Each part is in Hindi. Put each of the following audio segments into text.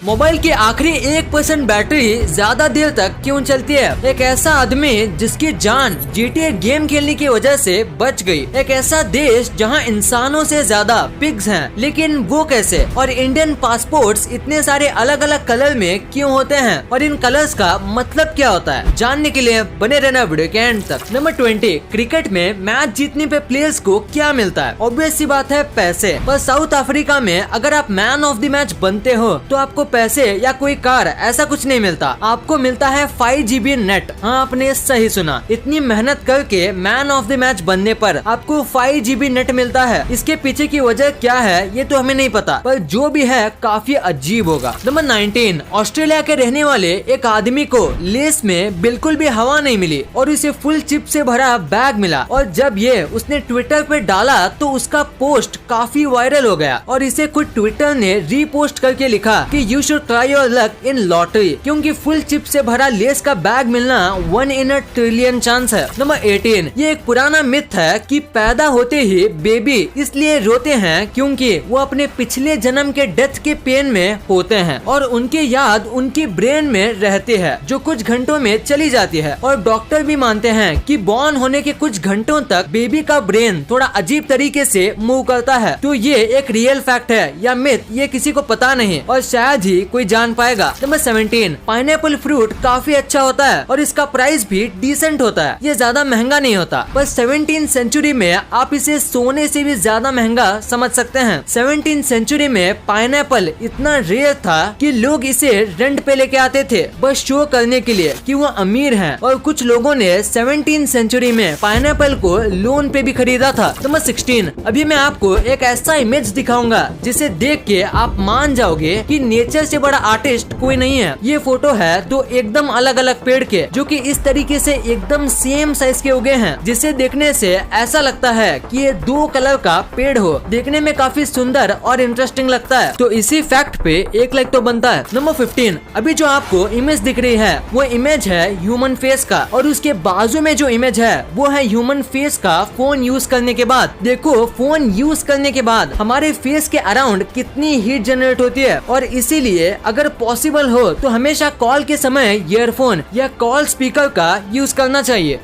मोबाइल की आखिरी 1% बैटरी ज्यादा देर तक क्यों चलती है? एक ऐसा आदमी जिसकी जान GTA गेम खेलने की वजह से बच गई। एक ऐसा देश जहां इंसानों से ज्यादा पिग्स हैं, लेकिन वो कैसे? और इंडियन पासपोर्ट्स इतने सारे अलग अलग कलर में क्यों होते हैं और इन कलर्स का मतलब क्या होता है? जानने के लिए बने रहना वीडियो के एंड तक। नंबर 20, क्रिकेट में मैच जीतने पे प्लेयर्स को क्या मिलता है? ऑब्वियस सी बात है, पैसे। पर साउथ अफ्रीका में अगर आप मैन ऑफ द मैच बनते हो तो आपको पैसे या कोई कार ऐसा कुछ नहीं मिलता, आपको मिलता है 5 GB नेट। हाँ, आपने सही सुना, इतनी मेहनत करके मैन ऑफ द मैच बनने पर आपको 5 GB नेट मिलता है। इसके पीछे की वजह क्या है ये तो हमें नहीं पता, पर जो भी है काफी अजीब होगा। नंबर 19, ऑस्ट्रेलिया के रहने वाले एक आदमी को लेस में बिल्कुल भी हवा नहीं मिली और उसे फुल चिप से भरा बैग मिला, और जब ये उसने ट्विटर पे डाला तो उसका पोस्ट काफी वायरल हो गया और इसे खुद ट्विटर ने रीपोस्ट करके लिखा कि you should try your luck in lottery, क्योंकि फुल चिप से भरा लेस का बैग मिलना 1 in a trillion चांस है। नंबर 18, ये एक पुराना मिथ है कि पैदा होते ही बेबी इसलिए रोते हैं क्योंकि वो अपने पिछले जन्म के डेथ के पेन में होते हैं और उनकी याद उनकी ब्रेन में रहती है जो कुछ घंटों में चली जाती है। और डॉक्टर भी मानते हैं कि बॉर्न होने के कुछ घंटों तक बेबी का ब्रेन थोड़ा अजीब तरीके से मूव करता है। तो ये एक रियल फैक्ट है या मिथ, ये किसी को पता नहीं और शायद ही कोई जान पाएगा। नंबर 17, पाइनएप्पल फ्रूट काफी अच्छा होता है और इसका प्राइस भी डिसेंट होता है, ये ज्यादा महंगा नहीं होता। पर 17th सेंचुरी में आप इसे सोने से भी ज्यादा महंगा समझ सकते हैं। 17th सेंचुरी में पाइनएप्पल इतना रेयर था कि लोग इसे रेंट पे लेके आते थे बस शो करने के लिए कि वो अमीर हैं, और कुछ लोगों ने 17th सेंचुरी में पाइनएप्पल को लोन पे भी खरीदा था। नंबर 16, अभी मैं आपको एक ऐसा इमेज दिखाऊंगा जिसे देख के आप मान जाओगे कि नेचर से बड़ा आर्टिस्ट कोई नहीं है। ये फोटो है तो एकदम अलग अलग पेड़ के जो कि इस तरीके से एकदम सेम साइज के उगे हैं, जिसे देखने से ऐसा लगता है कि ये 2 कलर का पेड़ हो। देखने में काफी सुंदर और इंटरेस्टिंग लगता है, तो इसी फैक्ट पे 1 लाइक तो बनता है। नंबर 15, अभी जो आपको इमेज दिख रही है वो इमेज है ह्यूमन फेस का, और उसके बाजू में जो इमेज है वो है ह्यूमन फेस का फोन यूज करने के बाद। देखो, फोन यूज करने के बाद हमारे फेस के अराउंड कितनी हीट जनरेट होती है, और इसीलिए अगर पॉसिबल हो तो हमेशा कॉल के समय ईयरफोन या कॉल स्पीकर का यूज करना चाहिए।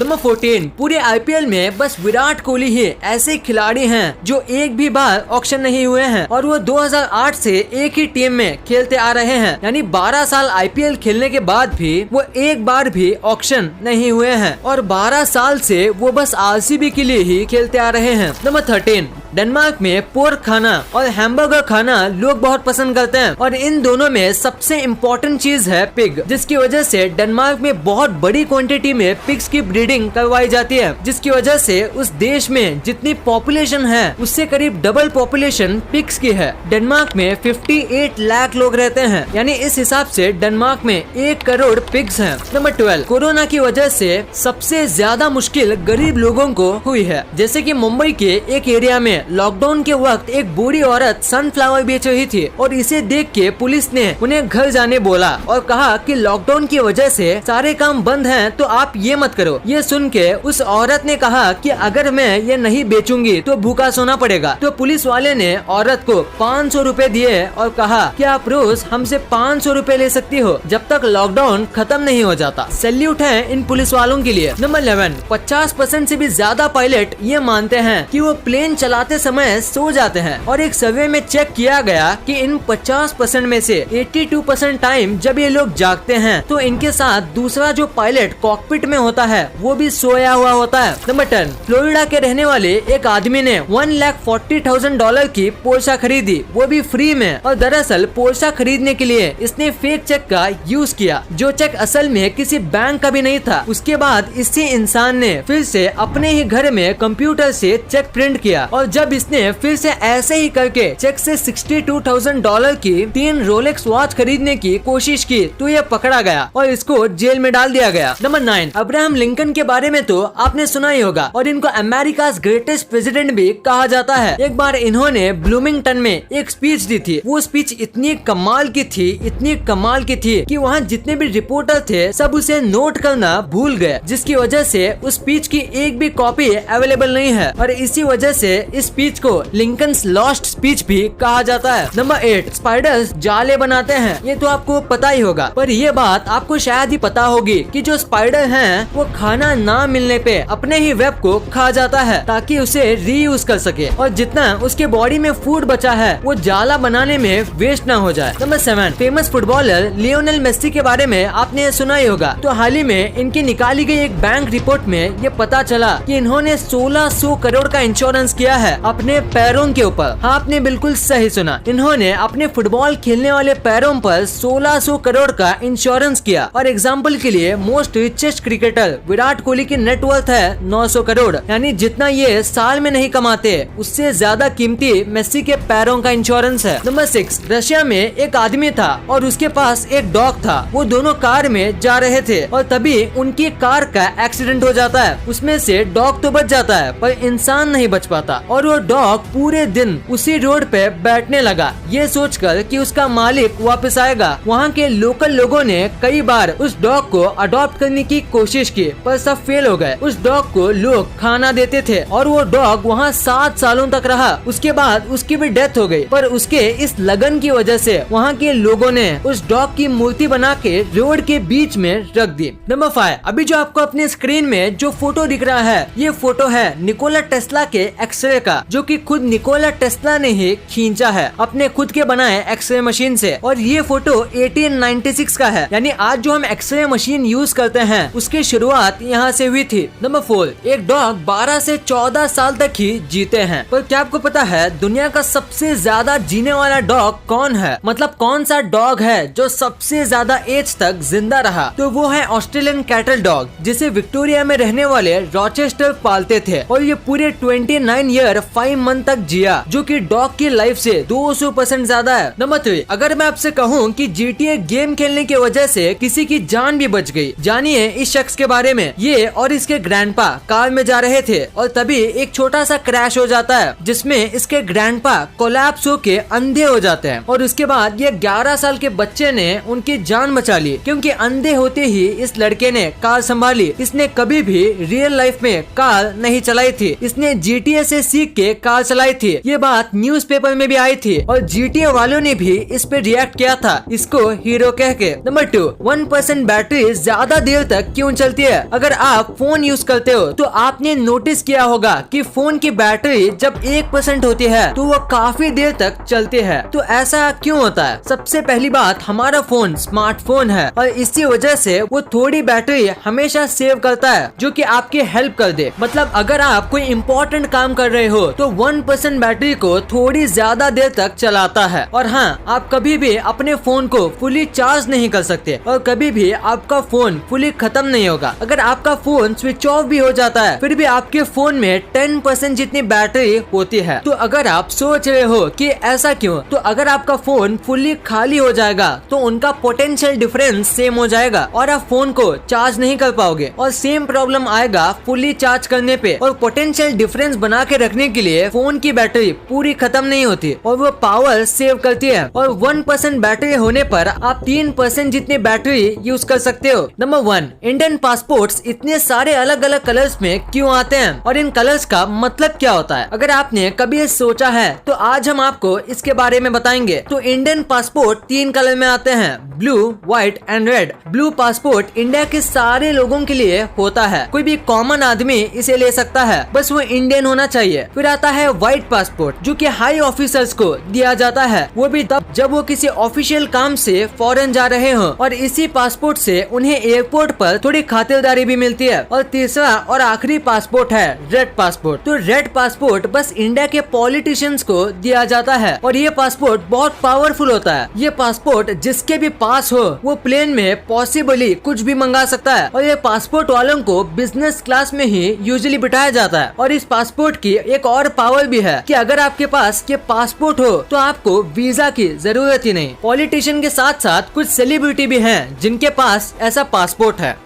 नंबर 14, पूरे IPL में बस विराट कोहली ही ऐसे खिलाड़ी हैं जो एक भी बार ऑक्शन नहीं हुए हैं, और वो 2008 से एक ही टीम में खेलते आ रहे हैं, यानी 12 साल IPL खेलने के बाद भी वो एक बार भी ऑक्शन नहीं हुए हैं, और 12 साल से वो बस RCB के लिए ही खेलते आ रहे हैं। नंबर 13, डेनमार्क में पोर्क खाना और हैमबर्गर खाना लोग बहुत पसंद करते हैं, और इन दोनों में सबसे इम्पोर्टेंट चीज है पिग, जिसकी वजह से डेनमार्क में बहुत बड़ी क्वांटिटी में पिग्स की ब्रीडिंग करवाई जाती है, जिसकी वजह से उस देश में जितनी पॉपुलेशन है उससे करीब डबल पॉपुलेशन पिग्स की है। डेनमार्क में 58 लाख लोग रहते हैं, यानी इस हिसाब से डेनमार्क में 1 करोड़ पिग्स हैं। नंबर 12, कोरोना की वजह से सबसे ज्यादा मुश्किल गरीब लोगों को हुई है। जैसे कि मुंबई के एक एरिया में लॉकडाउन के वक्त एक बूढ़ी औरत सनफ्लावर बेच रही थी, और इसे देख के पुलिस ने उन्हें घर जाने बोला और कहा कि लॉकडाउन की वजह से सारे काम बंद हैं, तो आप ये मत करो। ये सुन के उस औरत ने कहा कि अगर मैं ये नहीं बेचूंगी तो भूखा सोना पड़ेगा। तो पुलिस वाले ने औरत को 500 रुपए दिए और कहा कि आप रोज हमसे 500 रुपए ले सकती हो जब तक लॉकडाउन खत्म नहीं हो जाता। सैल्यूट है इन पुलिस वालों के लिए। नंबर 11, 50% से भी ज्यादा पायलट ये मानते हैं कि वो प्लेन चलाते समय सो जाते हैं, और एक सर्वे में चेक किया गया कि इन 50% में से 82% टाइम जब ये लोग जागते हैं तो इनके साथ दूसरा जो पायलट कॉकपिट में होता है वो भी सोया हुआ होता है। नंबर 10, फ्लोरिडा के रहने वाले एक आदमी ने $1,40,000 की पोर्शा खरीदी, वो भी फ्री में, और दरअसल पोर्शा खरीदने के लिए इसने फेक चेक का यूज किया, जो चेक असल में किसी बैंक का भी नहीं था। उसके बाद इसी इंसान ने फिर से अपने ही घर में कंप्यूटर से चेक प्रिंट किया, और जब इसने फिर से ऐसे ही करके चेक से $62,000 की 3 रोलेक्स वॉच खरीदने की कोशिश की तो ये पकड़ा गया और इसको जेल में डाल दिया गया। नंबर 9, अब्राहम लिंकन के बारे में तो आपने सुना ही होगा और इनको अमेरिका ग्रेटेस्ट प्रेसिडेंट भी कहा जाता है। एक बार इन्होंने ब्लूमिंगटन में एक स्पीच दी थी। वो स्पीच इतनी कमाल की थी कि वहाँ जितने भी रिपोर्टर थे सब उसे नोट करना भूल गए, जिसकी वजह से उस स्पीच की एक भी कॉपी अवेलेबल नहीं है और इसी वजह से इस स्पीच को लिंकन्स लॉस्ट स्पीच भी कहा जाता है। नंबर 8, स्पाइडर्स जाले बनाते हैं। ये तो आपको पता ही होगा, पर ये बात आपको शायद ही पता होगी कि जो स्पाइडर हैं वो खाना ना मिलने पे अपने ही वेब को खा जाता है ताकि उसे रीयूज कर सके और जितना उसके बॉडी में फूड बचा है वो जाला बनाने में वेस्ट ना हो जाए। Number 7, famous footballer Lionel Messi के बारे में आपने सुना ही होगा। तो हाल ही में इनकी निकाली गई एक बैंक रिपोर्ट में ये पता चला कि इन्होंने 1600 करोड़ का इंश्योरेंस किया है अपने पैरों के ऊपर। हाँ, आपने बिल्कुल सही सुना, इन्होंने अपने फुटबॉल खेलने वाले पैरों पर 1600 करोड़ का इंश्योरेंस किया। और एग्जाम्पल के लिए most richest cricketer Virat Kohli की नेटवर्थ है 900 करोड़, यानी जितना ये साल में नहीं कमाते उससे ज्यादा कीमती मेसी के पैरों का इंश्योरेंस है। नंबर 6, रशिया में एक आदमी था और उसके पास एक डॉग था। वो दोनों कार में जा रहे थे और तभी उनकी कार का एक्सीडेंट हो जाता है। उसमें से डॉग तो बच जाता है पर इंसान नहीं बच पाता और वो डॉग पूरे दिन उसी रोड पे बैठने लगा, ये सोचकर कि उसका मालिक वापस आएगा। वहाँ के लोकल लोगों ने कई बार उस डॉग को अडॉप्ट करने की कोशिश की पर सब फेल हो गए। उस डॉग को लोग खाना देते थे और वो डॉग वहाँ 7 सालों तक रहा। उसके बाद उसकी भी डेथ हो गई, पर उसके इस लगन की वजह से वहाँ के लोगों ने उस डॉग की मूर्ति बना के रोड के बीच में रख दी। नंबर 5, अभी जो आपको अपने स्क्रीन में जो फोटो दिख रहा है ये फोटो है निकोला टेस्ला के एक्सरे का, जो कि खुद निकोला टेस्ला ने ही खींचा है अपने खुद के बनाए एक्सरे मशीन से। और ये फोटो 1896 का है, यानी आज जो हम एक्सरे मशीन यूज करते हैं उसकी शुरुआत यहाँ से हुई थी। नंबर 4, एक डॉग 12 से 14 साल तक ही जीते हैं। पर क्या आपको पता है दुनिया का सबसे ज्यादा जीने वाला डॉग कौन है? मतलब कौन सा डॉग है जो सबसे ज्यादा एज तक जिंदा रहा? तो वो है ऑस्ट्रेलियन कैटल डॉग, जिसे विक्टोरिया में रहने वाले रॉचेस्टर पालते थे और ये पूरे 29 ईयर 5 मंथ तक जिया, जो कि डॉग की लाइफ से 200% ज्यादा है। नंबर 3, अगर मैं आपसे कहूँ कि GTA गेम खेलने की वजह से किसी की जान भी बच गई, जानिए इस शख्स के बारे में। ये और इसके ग्रैंडपा कार में जा रहे थे और तभी एक छोटा सा क्रैश हो जाता है जिसमें इसके ग्रैंडपा कोलैप्स होके अंधे हो जाते हैं और उसके बाद ये 11 साल के बच्चे ने उनकी जान बचा ली, क्योंकि अंधे होते ही इस लड़के ने कार संभाली। इसने कभी भी रियल लाइफ में कार नहीं चलाई थी, इसने GTA से सीख के कार चलाई थी। ये बात न्यूज़पेपर में भी आई थी और GTA वालों ने भी इस पे रिएक्ट किया था, इसको हीरो कह के। नंबर 2, 1% बैटरी ज्यादा देर तक क्यों चलती है? अगर आप फोन यूज करते हो तो आपने नोटिस किया होगा कि फोन की बैटरी जब 1% होती है तो वो काफी देर तक चलती है। तो ऐसा क्यों होता है? सबसे पहली बात, हमारा फोन स्मार्टफोन है और इसी वजह से वो थोड़ी बैटरी हमेशा सेव करता है जो कि आपकी हेल्प कर दे। मतलब अगर आप कोई इम्पोर्टेंट काम कर रहे हो तो 1% बैटरी को थोड़ी ज्यादा देर तक चलाता है। और हाँ, आप कभी भी अपने फोन को फुली चार्ज नहीं कर सकते और कभी भी आपका फोन फुली खत्म नहीं होगा। अगर आपका फोन स्विच ऑफ भी हो जाता है फिर भी आपके फोन में 10% जितनी बैटरी होती है। तो अगर आप सोच रहे हो कि ऐसा क्यों, तो अगर आपका फोन फुली खाली हो जाएगा तो उनका पोटेंशियल डिफरेंस सेम हो जाएगा और आप फोन को चार्ज नहीं कर पाओगे और सेम प्रॉब्लम आएगा फुली चार्ज करने पे। और पोटेंशियल डिफरेंस बना के रखने के लिए फोन की बैटरी पूरी खत्म नहीं होती और वो पावर सेव करती है। और 1% बैटरी होने पर आप 3% जितनी बैटरी यूज कर सकते हो। नंबर 1, इंडियन पासपोर्ट्स इतने सारे अलग अलग कलर्स में क्यों आते हैं और इन कलर्स का मतलब क्या होता है? अगर आपने कभी ये सोचा है तो आज हम आपको इसके बारे में बताएंगे। तो इंडियन पासपोर्ट 3 कलर में आते हैं, blue, white and red. Blue passport India के सारे लोगों के लिए होता है, कोई भी कॉमन आदमी इसे ले सकता है, बस वो इंडियन होना चाहिए। फिर आता है व्हाइट पासपोर्ट जो कि हाई ऑफिसर्स को दिया जाता है, वो भी तब जब वो किसी ऑफिशियल काम से फॉरेन जा रहे हो और इसी पासपोर्ट से उन्हें एयरपोर्ट पर थोड़ी खातिरदारी भी मिलती है। और तीसरा और आखिरी पासपोर्ट है रेड पासपोर्ट। तो रेड पासपोर्ट बस इंडिया के पॉलिटिशियंस को दिया जाता है और ये पासपोर्ट बहुत पावरफुल होता है। ये पासपोर्ट जिसके भी पास हो वो प्लेन में पॉसिबली कुछ भी मंगा सकता है और ये पासपोर्ट वालों को बिजनेस क्लास में ही यूजुअली बिठाया जाता है। और इस पासपोर्ट की एक और पावर भी है कि अगर आपके पास ये पासपोर्ट हो तो आपको वीजा की जरूरत ही नहीं। पॉलिटिशियन के साथ साथ कुछ सेलिब्रिटी भी हैं जिनके पास ऐसा पासपोर्ट है।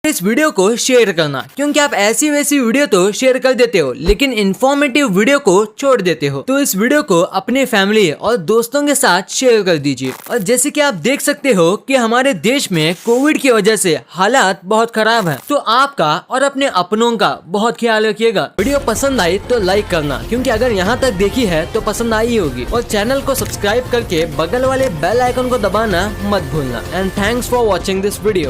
इस वीडियो को शेयर करना, क्योंकि आप ऐसी वैसी वीडियो तो शेयर कर देते हो लेकिन इन्फॉर्मेटिव वीडियो को छोड़ देते हो। तो इस वीडियो को अपने फैमिली और दोस्तों के साथ शेयर कर दीजिए। और जैसे कि आप देख सकते हो कि हमारे देश में कोविड की वजह से हालात बहुत खराब है, तो आपका और अपने अपनों का बहुत ख्याल रखिएगा। वीडियो पसंद आई तो लाइक करना, क्योंकि अगर यहाँ तक देखी है तो पसंद आई होगी। और चैनल को सब्सक्राइब करके बगल वाले बेल आइकन को दबाना मत भूलना। And thanks for watching this video.